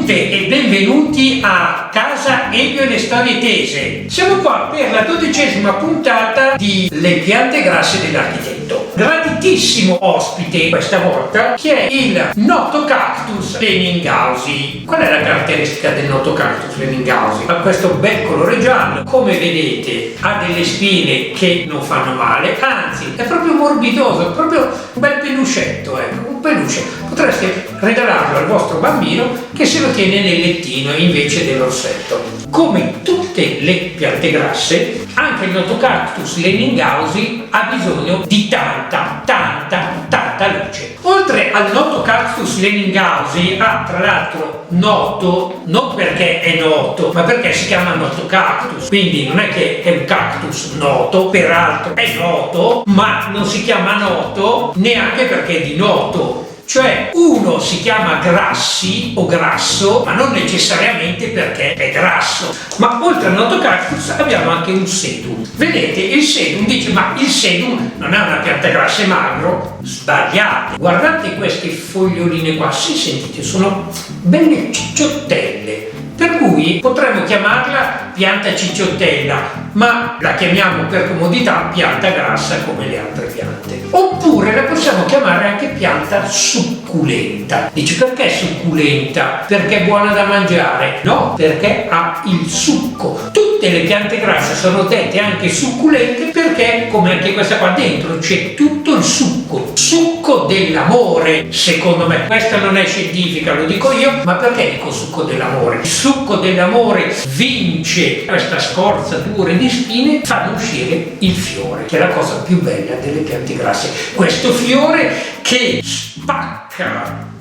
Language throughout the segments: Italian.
Benvenute e benvenuti a Casa Elio e le storie tese. Siamo qua per la 12ª puntata di Le piante grasse dell'architetto. Graditissimo ospite questa volta, che è il Notocactus Lehninghausi. Qual è la caratteristica del Notocactus Lehninghausi? Ha questo bel colore giallo, come vedete ha delle spine che non fanno male, anzi è proprio morbidoso, è proprio un bel peluscetto, ecco, un peluche. Potreste regalarlo al vostro bambino che se lo tiene nel lettino invece dell'orsetto. Come tutte le piante grasse, anche il Notocactus Lehninghausi ha bisogno di tanta luce. Oltre al Notocactus Lehninghausi ha tra l'altro noto, non perché è noto, ma perché si chiama Notocactus, quindi non è che è un cactus noto, peraltro è noto, ma non si chiama noto neanche perché è di noto. Cioè uno si chiama Grassi o grasso, ma non necessariamente perché è grasso. Ma oltre al Notocactus abbiamo anche un sedum. Vedete, il sedum dice, ma il sedum non è una pianta grassa e magro? Sbagliate. Guardate queste foglioline qua, sì, sentite, sono belle cicciottelle. Per cui potremmo chiamarla pianta cicciottella, ma la chiamiamo per comodità pianta grassa come le altre piante. Oppure la possiamo chiamare anche pianta succulenta. Dici, perché succulenta? Perché è buona da mangiare? No, perché ha il succo. Tutte le piante grasse sono dette anche succulente perché, come anche questa qua dentro, c'è tutto il succo dell'amore, secondo me. Questa non è scientifica, lo dico io, ma perché dico succo dell'amore? Il succo dell'amore vince questa scorzatura di spine, fanno uscire il fiore, che è la cosa più bella delle piante grasse. Questo fiore che spacca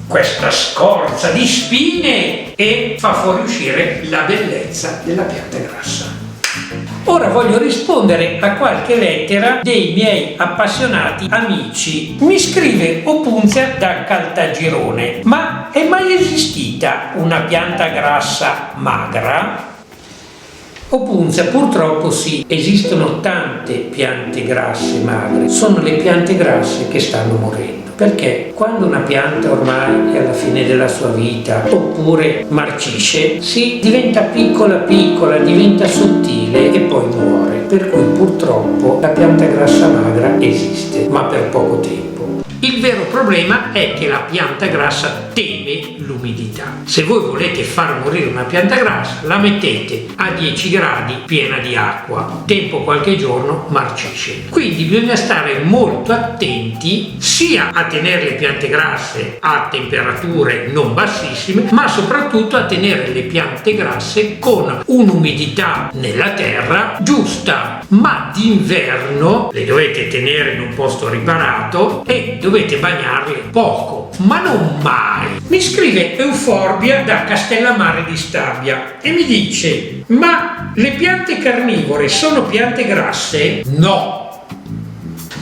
questa scorza di spine e fa fuoriuscire la bellezza della pianta grassa. Ora voglio rispondere a qualche lettera dei miei appassionati amici. Mi scrive Opunzia da Caltagirone: ma è mai esistita una pianta grassa magra? Opunzia, purtroppo sì, esistono tante piante grasse magre, sono le piante grasse che stanno morendo. Perché quando una pianta ormai è alla fine della sua vita oppure marcisce, si diventa piccola, diventa sottile e poi muore. Per cui purtroppo la pianta grassa magra esiste, ma per poco tempo. Il vero problema è che la pianta grassa teme l'umidità. Se voi volete far morire una pianta grassa, la mettete a 10 gradi piena di acqua. Tempo qualche giorno marcisce. Quindi bisogna stare molto attenti sia a tenere le piante grasse a temperature non bassissime, ma soprattutto a tenere le piante grasse con un'umidità nella terra giusta. Ma d'inverno le dovete tenere in un posto riparato e dovete bagnarle poco, ma non mai. Mi scrive Euforbia da Castellammare di Stabia e mi dice: ma le piante carnivore sono piante grasse? No.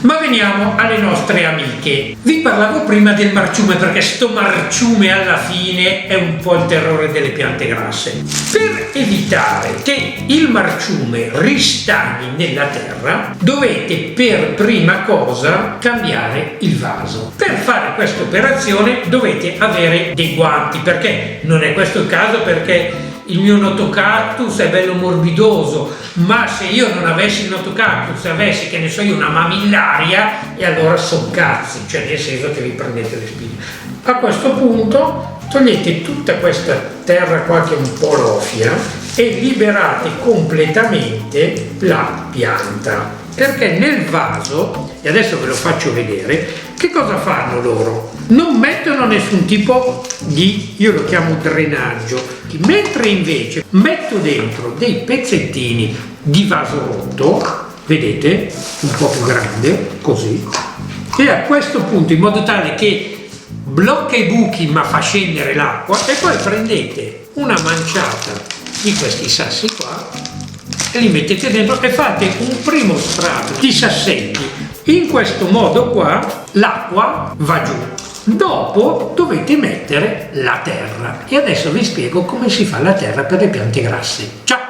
Ma veniamo alle nostre amiche. Vi parlavo prima del marciume perché sto marciume alla fine è un po' il terrore delle piante grasse. Per evitare che il marciume ristagni nella terra, dovete per prima cosa cambiare il vaso. Per fare questa operazione dovete avere dei guanti, perché non è questo il caso, perché il mio Notocactus è bello morbidoso, ma se io non avessi il Notocactus, avessi, che ne so io, una mamillaria, e allora son cazzi, cioè nel senso che vi prendete le spine. A questo punto togliete tutta questa terra qua che è un po' rofia e liberate completamente la pianta, perché nel vaso, e adesso ve lo faccio vedere, che cosa fanno loro? Non mettono nessun tipo di, io lo chiamo drenaggio, mentre invece metto dentro dei pezzettini di vaso rotto, vedete, un po' più grande, così, e a questo punto, in modo tale che blocca i buchi ma fa scendere l'acqua, e poi prendete una manciata di questi sassi qua e li mettete dentro e fate un primo strato di sassetti. In questo modo qua l'acqua va giù. Dopo dovete mettere la terra e adesso vi spiego come si fa la terra per le piante grasse. Ciao!